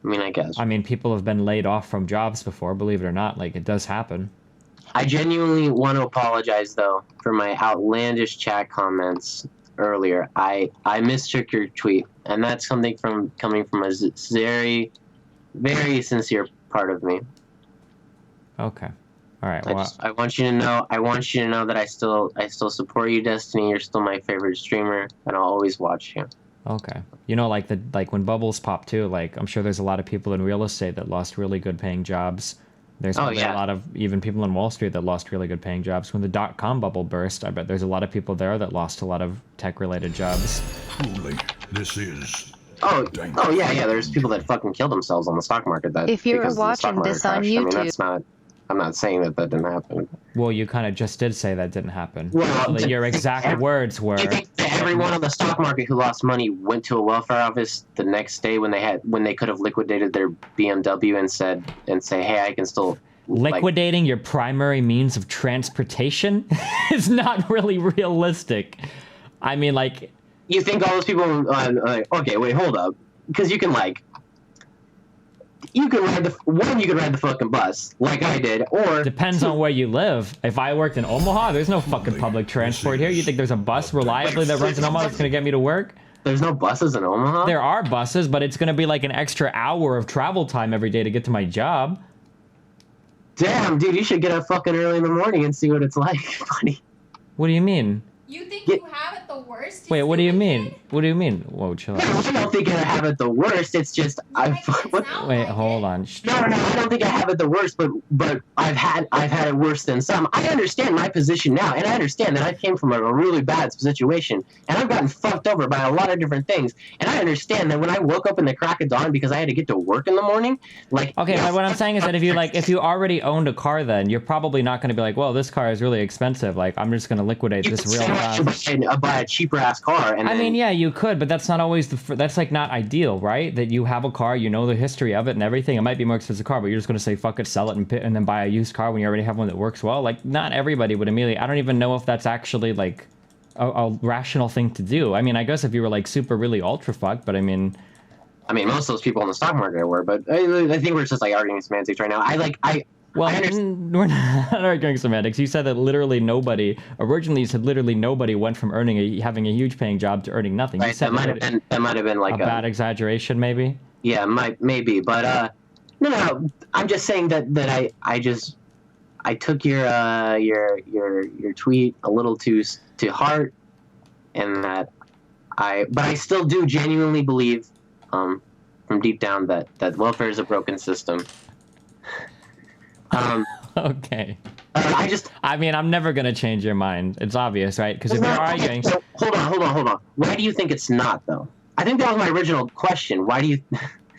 I mean, people have been laid off from jobs before, believe it or not. Like, it does happen. I genuinely want to apologize, though, for my outlandish chat comments earlier. I mistook your tweet, and that's something coming from a very, very sincere part of me. Okay. All right. Well, I want you to know. I want you to know that I still support you, Destiny. You're still my favorite streamer, and I'll always watch you. okay. You know, like when bubbles pop too. Like I'm sure there's a lot of people in real estate that lost really good paying jobs. There's probably a lot of even people in Wall Street that lost really good paying jobs. When the .com bubble burst, I bet there's a lot of people there that lost a lot of tech related jobs. Truly, this is. Oh yeah. There's people that fucking killed themselves on the stock market. That If you're because the stock watching market this on crashed. I mean, YouTube- that's not. I'm not saying that didn't happen. Well, you kind of just did say that didn't happen. Well, So your exact words were. Do you think that everyone on the stock market who lost money went to a welfare office the next day when they could have liquidated their BMW and say, hey, I can still Liquidating your primary means of transportation is not really realistic. I mean, like, you think all those people like, okay, wait, hold up, because you can ride the fucking bus like I did, or depends on where you live. If I worked in Omaha, there's no fucking public transport here. You think there's a bus reliably that runs in Omaha that's gonna get me to work? There's no buses in Omaha. There are buses, but it's gonna be like an extra hour of travel time every day to get to my job. Damn, dude, you should get up fucking early in the morning and see what it's like, buddy. What do you mean? You think you have it the worst? Wait, what do you stupid mean? kid? What do you mean? Whoa, chill out. I don't think I have it the worst. It's just You make it sound Wait, like hold it. on. No, I don't think I have it the worst, but I've had it worse than some. I understand my position now, and I understand that I came from a really bad situation, and I've gotten fucked over by a lot of different things. And I understand that when I woke up in the crack of dawn because I had to get to work in the morning, like Okay, but what I'm saying is that if you already owned a car, then you're probably not going to be like, well, this car is really expensive. Like, I'm just going to liquidate you this could real say I fast. should buy a cheaper ass car, and I then, mean, yeah, you could, but that's not always that's like not ideal, right? That you have a car, you know the history of it and everything. It might be a more expensive car, but you're just going to say, fuck it, sell it and then buy a used car when you already have one that works well. Like, not everybody would immediately. I don't even know if that's actually like a rational thing to do. I mean, I guess if you were like super really ultra fucked, but I mean, most of those people in the stock market were, but I think we're just like arguing semantics right now. well, I understand. we're not arguing semantics. You said that originally you said literally nobody went from having a huge paying job to earning nothing. You Right, said that might have been like a bad exaggeration, maybe. yeah, maybe, but no, I'm just saying that I took your tweet a little to heart, and that I still do genuinely believe from deep down that welfare is a broken system. Okay. I mean, I'm never gonna change your mind. It's obvious, right? Because if you're arguing, So, hold on. Why do you think it's not, though? I think that was my original question. Why do you?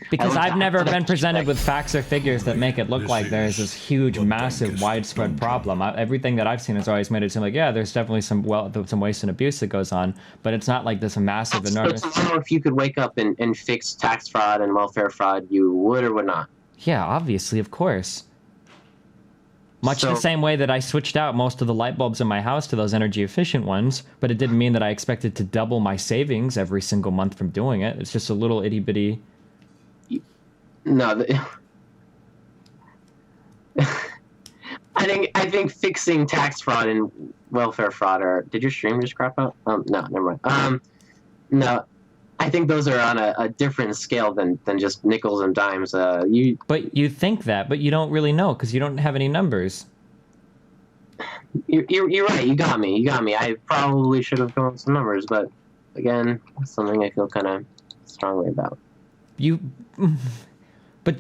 because I I've looked never at- been presented with facts or figures that make it look like there's this huge, massive, widespread problem. Everything that I've seen has always made it seem like, yeah, there's definitely some waste and abuse that goes on, but it's not like this massive, enormous. So tomorrow, if you could wake up and fix tax fraud and welfare fraud, you would or would not? Yeah, obviously, of course. Much the So- same way that I switched out most of the light bulbs in my house to those energy efficient ones, but it didn't mean that I expected to double my savings every single month from doing it. It's just a little itty bitty. No. I think fixing tax fraud and welfare fraud are. Did your stream just crap out? No, never mind. No, I think those are on a different scale than just nickels and dimes. But you think that, but you don't really know because you don't have any numbers. You're right. You got me. I probably should have gone with some numbers, but again, it's something I feel kind of strongly about. But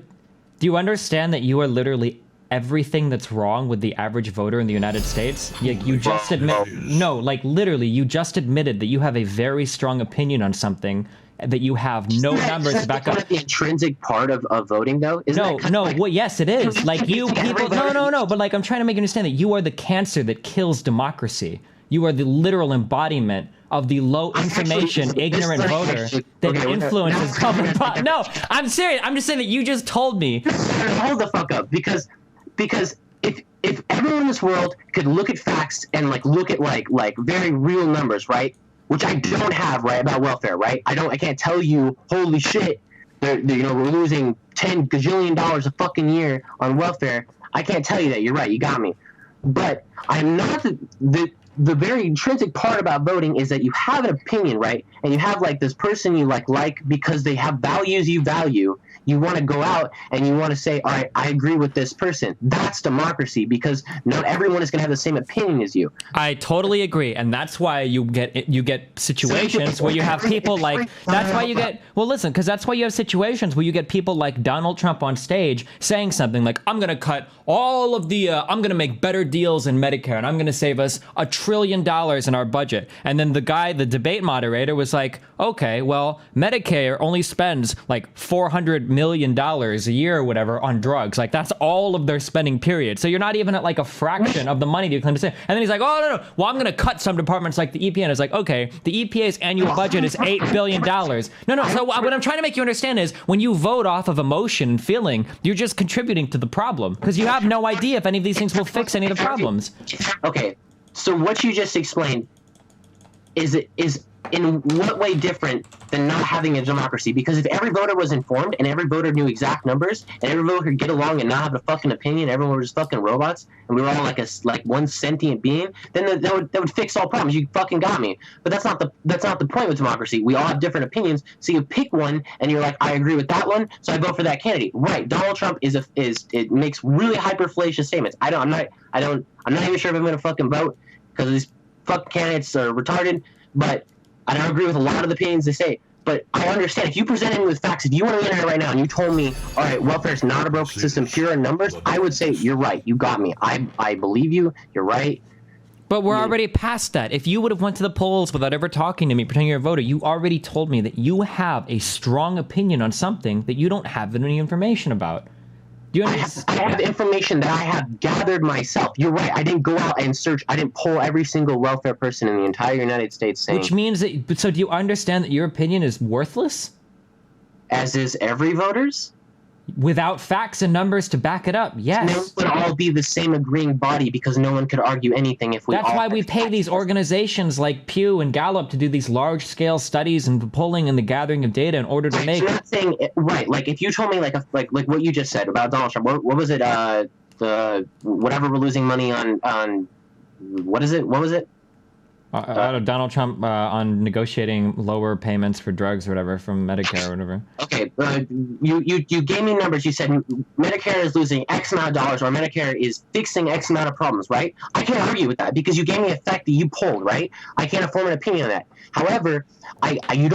do you understand that you are literally everything that's wrong with the average voter in the United States? You just literally, you just admitted that you have a very strong opinion on something that you have no numbers to back up. The intrinsic part of voting, though. Well, yes, it is. Like you people, no. But like, I'm trying to make you understand that you are the cancer that kills democracy. You are the literal embodiment of the low information, ignorant voter that influences public. No, I'm serious. I'm just saying that you just told me. Hold the fuck up, because if everyone in this world could look at facts and look at like very real numbers, right? Which I don't have, right, about welfare, right? I can't tell you, holy shit, we're losing $10 gajillion a fucking year on welfare. I can't tell you that. You're right. You got me. But I'm not the very intrinsic part about voting is that you have an opinion, right? And you have like this person you like because they have values you value. You want to go out and you want to say, all right, I agree with this person. That's democracy, because not everyone is going to have the same opinion as you. I totally agree, and that's why you get situations where you have people like, that's why you get, well, listen, because that's why you have situations where you get people like Donald Trump on stage saying something like, I'm going to cut all of the, I'm going to make better deals in Medicare, and I'm going to save us $1 trillion in our budget. And then the debate moderator was like, okay, well, Medicare only spends like $400 million a year or whatever on drugs. Like, that's all of their spending, period. So you're not even at like a fraction of the money you claim to save. And then he's like, oh, no, well, I'm going to cut some departments like the EPA. And it's like, okay, the EPA's annual budget is $8 billion. No. So what I'm trying to make you understand is when you vote off of emotion and feeling, you're just contributing to the problem, because you have no idea if any of these things will fix any of the problems. Okay, so what you just explained is in what way different than not having a democracy? Because if every voter was informed and every voter knew exact numbers and every voter could get along and not have a fucking opinion, everyone was just fucking robots, and we were all like one sentient being, then that would fix all problems. You fucking got me. But that's not the point with democracy. We all have different opinions, so you pick one and you're like, I agree with that one, so I vote for that candidate. Right? Donald Trump it makes really hyperfallacious statements. I'm not even sure if I'm gonna fucking vote because these fucking candidates are retarded, but I don't agree with a lot of the opinions they say, but I understand. If you presented me with facts, if you went on the internet right now and you told me, all right, welfare is not a broken system, here are numbers, I would say, you're right. You got me. I believe you. You're right. But we're already past that. If you would have went to the polls without ever talking to me, pretending you're a voter, you already told me that you have a strong opinion on something that you don't have any information about. Do you understand? I have information that I have gathered myself. You're right. I didn't go out and search. I didn't poll every single welfare person in the entire United States saying... Which means that... So do you understand that your opinion is worthless? As is every voter's? Without facts and numbers to back it up, yes. No, it would all be the same agreeing body because no one could argue anything if we That's all... why we pay these organizations like Pew and Gallup to do these large-scale studies and polling and the gathering of data in order to make... I'm not saying... Right, like if you told me like what you just said about Donald Trump, what was it, the whatever we're losing money on what is it? What was it? Donald Trump on negotiating lower payments for drugs or whatever from Medicare or whatever. Okay, you gave me numbers. You said Medicare is losing X amount of dollars, or Medicare is fixing X amount of problems, right? I can't argue with that because you gave me a fact that you polled, right? I can't form an opinion on that. However, you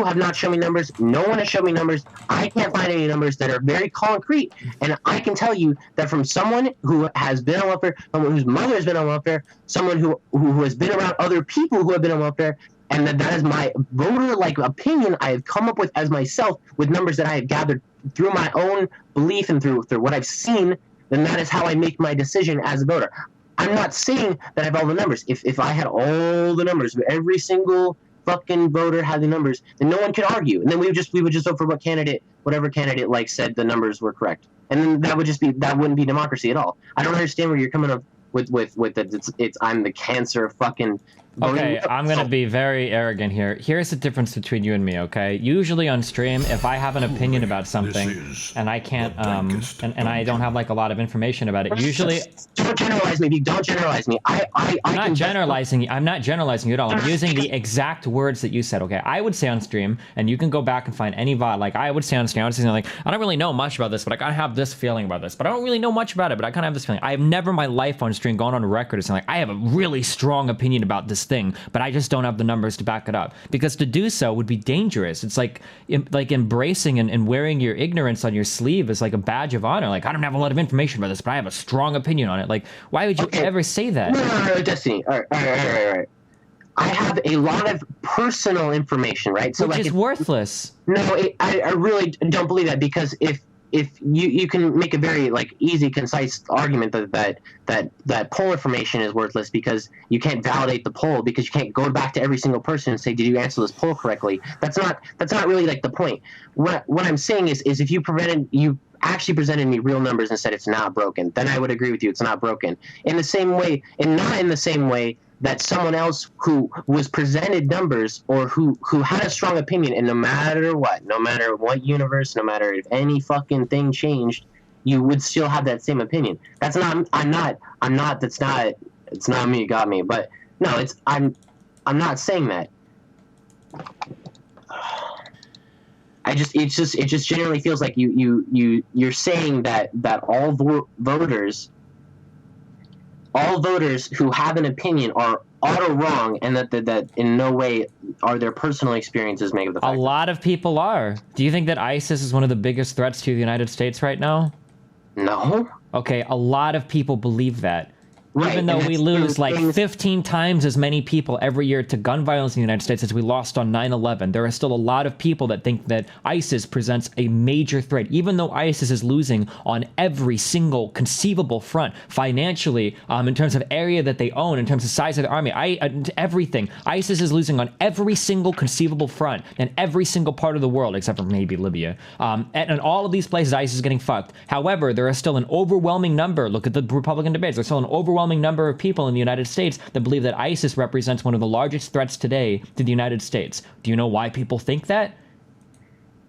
have not shown me numbers. No one has shown me numbers. I can't find any numbers that are very concrete, and I can tell you that from someone who has been on welfare, someone whose mother has been on welfare, someone who has been around other people who have been on welfare, and that is my voter-like opinion I have come up with as myself with numbers that I have gathered through my own belief and through what I've seen, then that is how I make my decision as a voter. I'm not saying that I have all the numbers. If I had all the numbers, every single fucking voter had the numbers, then no one could argue, and then we would just vote for whatever candidate like said the numbers were correct, and then that wouldn't be democracy at all. I don't understand where you're coming up with it's I'm the cancer of fucking voting. Okay, I'm gonna be very arrogant here. Here's the difference between you and me, okay? Usually on stream, if I have an opinion about something and I can't and I don't have like a lot of information about it, usually don't generalize me. Don't generalize me. I'm not generalizing you. I'm not generalizing you at all. I'm using the exact words that you said, okay? I would say on stream, and you can go back and find any VOD, like I would say on stream, I would say like, I don't really know much about this, but I kind of have this feeling about this, but I don't really know much about it, but I kind of have this feeling. I have never in my life on stream gone on record as saying like, I have a really strong opinion about this thing, but I just don't have the numbers to back it up, because to do so would be dangerous. It's like embracing and wearing your ignorance on your sleeve is like a badge of honor. Like, I don't have a lot of information about this, but I have a strong opinion on it. Like, why would you ever say that? No, Destiny. All right. I have a lot of personal information, right? So which is worthless. No, I really don't believe that, because if you can make a very like easy, concise argument that poll information is worthless because you can't validate the poll, because you can't go back to every single person and say, did you answer this poll correctly? That's not really like the point. What I'm saying is if you actually presented me real numbers and said it's not broken, then I would agree with you. It's not broken. In the same way, and not in the same way that someone else who was presented numbers or who had a strong opinion, and no matter what universe, no matter if any fucking thing changed, you would still have that same opinion. That's not It's not me, got me. But no, I'm not saying that. It just generally feels like you're saying that all voters who have an opinion are auto wrong, and that in no way are their personal experiences make of the fact. A lot of people are. Do you think that ISIS is one of the biggest threats to the United States right now? No. Okay, a lot of people believe that. Right, Even though we lose like things. 15 times as many people every year to gun violence in the United States as we lost on 9/11, there are still a lot of people that think that ISIS presents a major threat, even though ISIS is losing on every single conceivable front, financially, in terms of area that they own, in terms of size of the army, everything. ISIS is losing on every single conceivable front in every single part of the world, except for maybe Libya. And all of these places, ISIS is getting fucked. However, there is still an overwhelming number. Look at the Republican debates. There's still an overwhelming number of people in the United States that believe that ISIS represents one of the largest threats today to the United States. Do you know why people think that?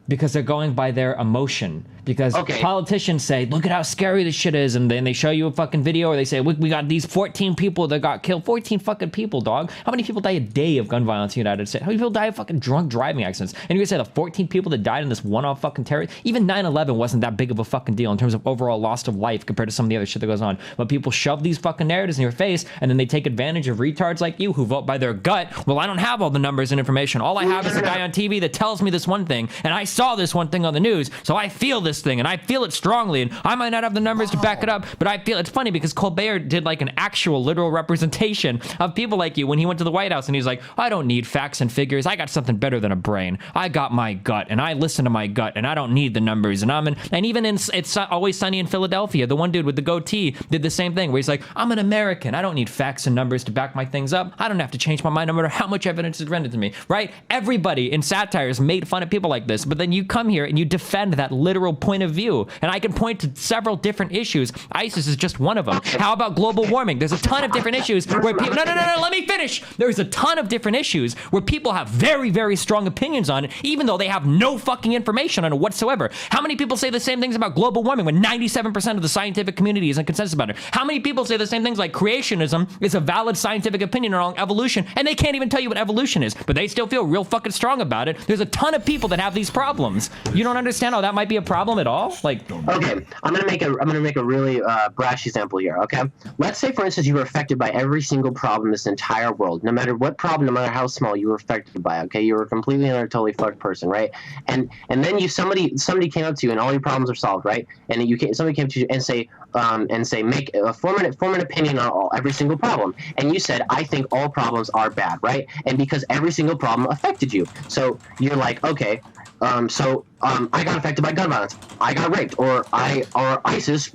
Because they're going by their emotion. Because politicians say, look at how scary this shit is, and then they show you a fucking video, or they say, we got these 14 people that got killed. 14 fucking people, dog. How many people die a day of gun violence in the United States? How many people die of fucking drunk driving accidents? And you're gonna say the 14 people that died in this one-off fucking terror? Even 9/11 wasn't that big of a fucking deal in terms of overall loss of life compared to some of the other shit that goes on. But people shove these fucking narratives in your face, and then they take advantage of retards like you who vote by their gut. Well, I don't have all the numbers and information. All I have is a guy on TV that tells me this one thing, and I saw this one thing on the news, so I feel this thing, and I feel it strongly, and I might not have the numbers to back it up, but I feel it's funny because Colbert did like an actual literal representation of people like you when he went to the White House, and he's like, I don't need facts and figures. I got something better than a brain. I got my gut, and I listen to my gut, and I don't need the numbers. And even in It's Always Sunny in Philadelphia, the one dude with the goatee did the same thing, where he's like, I'm an American. I don't need facts and numbers to back my things up. I don't have to change my mind no matter how much evidence is rendered to me, right? Everybody in satires made fun of people like this, but then you come here and you defend that literal point of view, and I can point to several different issues. ISIS is just one of them. How about global warming? There's a ton of different issues where people... No, let me finish! There's a ton of different issues where people have very, very strong opinions on it, even though they have no fucking information on it whatsoever. How many people say the same things about global warming when 97% of the scientific community is in consensus about it? How many people say the same things like creationism is a valid scientific opinion along evolution, and they can't even tell you what evolution is, but they still feel real fucking strong about it? There's a ton of people that have these problems. You don't understand how that might be a problem at all? Like... Okay, I'm gonna make a really brash example here. Okay, let's say for instance you were affected by every single problem in this entire world, no matter what problem, no matter how small, you were affected by. Okay, you were a completely and totally fucked person, right? And then somebody came up to you and all your problems are solved, right? And somebody came to you and say form an opinion on every single problem, and you said, I think all problems are bad, right? And because every single problem affected you, so you're like, okay. I got affected by gun violence. I got raped, or ISIS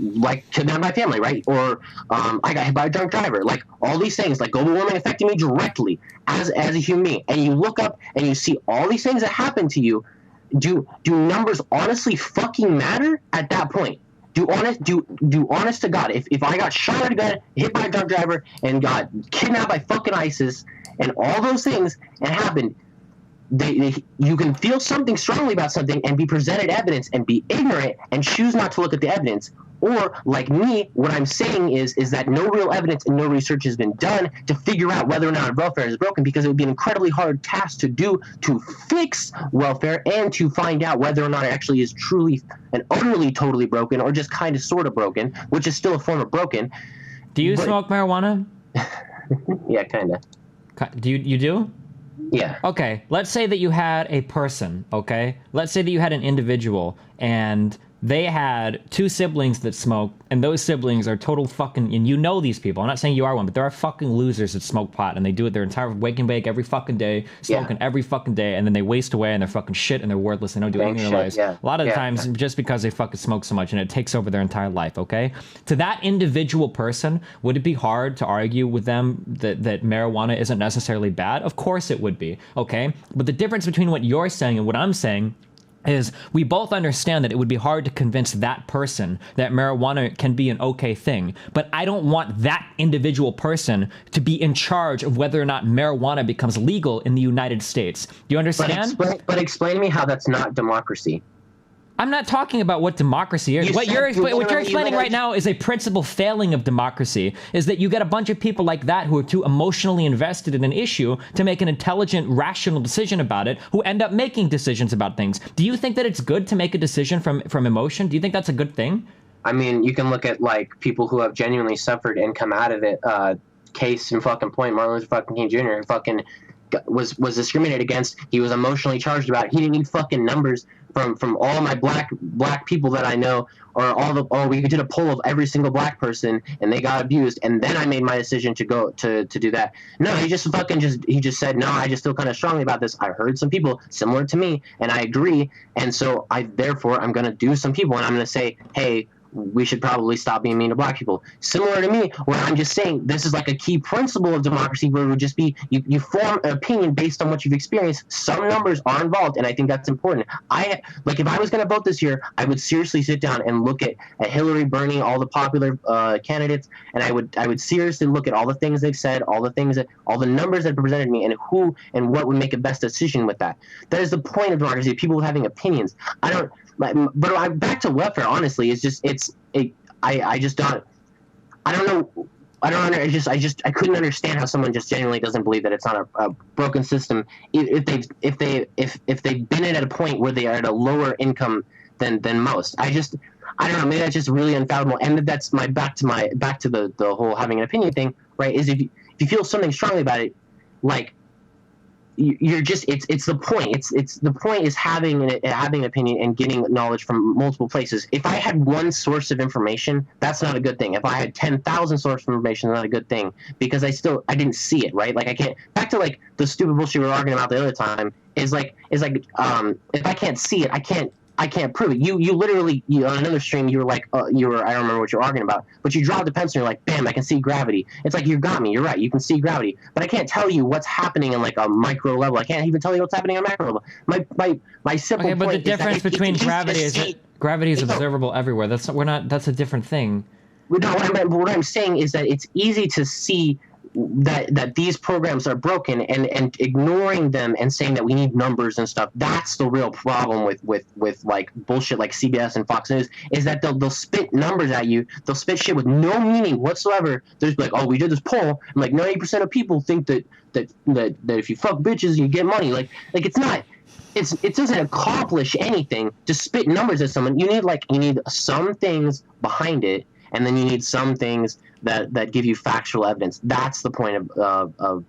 kidnapped my family, right? Or I got hit by a drunk driver. Like all these things, like global warming affected me directly as a human being. And you look up and you see all these things that happen to you. Do numbers honestly fucking matter at that point? Do honest to God, if I got shot at a gun, hit by a drunk driver, and got kidnapped by fucking ISIS, and all those things and happened. You can feel something strongly about something and be presented evidence and be ignorant and choose not to look at the evidence. Or, like me, what I'm saying is that no real evidence and no research has been done to figure out whether or not welfare is broken, because it would be an incredibly hard task to do to fix welfare and to find out whether or not it actually is truly and utterly totally broken, or just kind of sort of broken, which is still a form of broken. Do you smoke marijuana? Yeah, kind of. Do you do? Yeah. Okay, let's say that you had a person, okay? Let's say that you had an individual, and they had two siblings that smoke, and those siblings are total fucking, and you know these people. I'm not saying you are one, but there are fucking losers that smoke pot, and they do it their entire wake and bake every fucking day, smoking every fucking day, and then they waste away, and they're fucking shit, and they're worthless, and they don't do anything in their lives. Yeah. A lot of the times, just because they fucking smoke so much, and it takes over their entire life, okay? To that individual person, would it be hard to argue with them that marijuana isn't necessarily bad? Of course it would be, okay? But the difference between what you're saying and what I'm saying is we both understand that it would be hard to convince that person that marijuana can be an okay thing, but I don't want that individual person to be in charge of whether or not marijuana becomes legal in the United States. Do you understand? But explain to me how that's not democracy. I'm not talking about what democracy is. What you're explaining right now is a principal failing of democracy, is that you get a bunch of people like that who are too emotionally invested in an issue to make an intelligent, rational decision about it, who end up making decisions about things. Do you think that it's good to make a decision from emotion? Do you think that's a good thing? I mean, you can look at, like, people who have genuinely suffered and come out of it. Case in fucking point, Martin Luther fucking King Jr. fucking was discriminated against. He was emotionally charged about it. He didn't need fucking numbers from all my black people that I know, or we did a poll of every single black person and they got abused, and then I made my decision to go to do that. No, he just said, no, I just feel kind of strongly about this. I heard some people similar to me and I agree, and so I'm gonna do some people, and I'm gonna say, hey, we should probably stop being mean to black people. Similar to me, where I'm just saying this is like a key principle of democracy, where it would just be you form an opinion based on what you've experienced. Some numbers are involved, and I think that's important. If I was going to vote this year, I would seriously sit down and look at Hillary, Bernie, all the popular candidates, and I would seriously look at all the things they've said, all the numbers that presented me, and who and what would make a best decision with that. That is the point of democracy. People having opinions. But back to welfare, honestly, I couldn't understand how someone just genuinely doesn't believe that it's not a broken system if they've been at a point where they are at a lower income than most. I don't know, maybe that's just really unfathomable. And that's back to the whole having an opinion thing, right? Is if you feel something strongly about it, like, you're just it's the point. It's the point is having an opinion and getting knowledge from multiple places. If I had one source of information, that's not a good thing. If I had 10,000 sources of information, that's not a good thing, because I didn't see it, right? Like, I can't, back to like the stupid bullshit we were arguing about the other time, is like if I can't see it, I can't prove it. You literally, on another stream, you were like, I don't remember what you were arguing about, but you dropped the pencil and you're like, bam, I can see gravity. It's like, you got me, you're right, you can see gravity, but I can't tell you what's happening in like a micro level. I can't even tell you what's happening on a macro level. My simple point. Okay, but the difference between gravity is that gravity is it's observable everywhere. That's a different thing. No, what I'm saying is that it's easy to see that these programs are broken, and ignoring them and saying that we need numbers and stuff. That's the real problem with like bullshit like CBS and Fox News, is that they'll spit numbers at you. They'll spit shit with no meaning whatsoever. There's like, oh, we did this poll, and like 90% of people think that if you fuck bitches you get money. Like it's not. It doesn't accomplish anything to spit numbers at someone. You need some things behind it, and then you need some things that give you factual evidence. That's the point of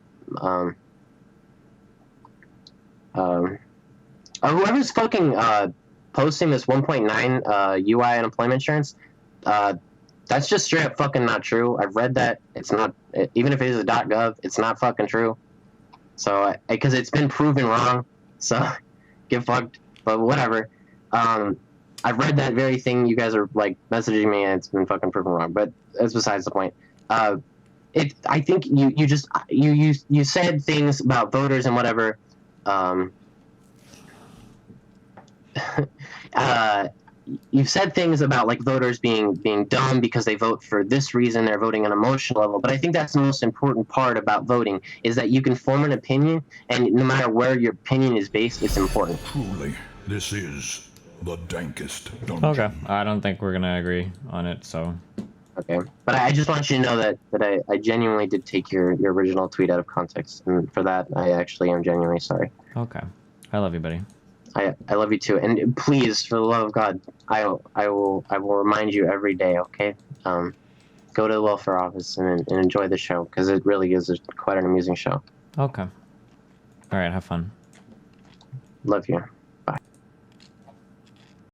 whoever's fucking posting this 1.9 UI unemployment insurance. That's just straight up fucking not true. I've read that. It's not, even if it is a .gov, it's not fucking true. So, because it's been proven wrong. So, get fucked. But whatever. I've read that very thing you guys are like messaging me, and it's been fucking proven wrong. But that's besides the point. I think you said things about voters and whatever. You've said things about like voters being dumb because they vote for this reason, they're voting on an emotional level. But I think that's the most important part about voting, is that you can form an opinion, and no matter where your opinion is based, it's important. Truly, this is the dankest dungeon. Okay, I don't think we're gonna agree on it, so. Okay, but I just want you to know that I genuinely did take your original tweet out of context, and for that I actually am genuinely sorry. Okay, I love you, buddy. I love you too, and please, for the love of God, I will remind you every day. Okay, go to the welfare office and enjoy the show, because it really is quite an amusing show. Okay. All right, have fun. Love you.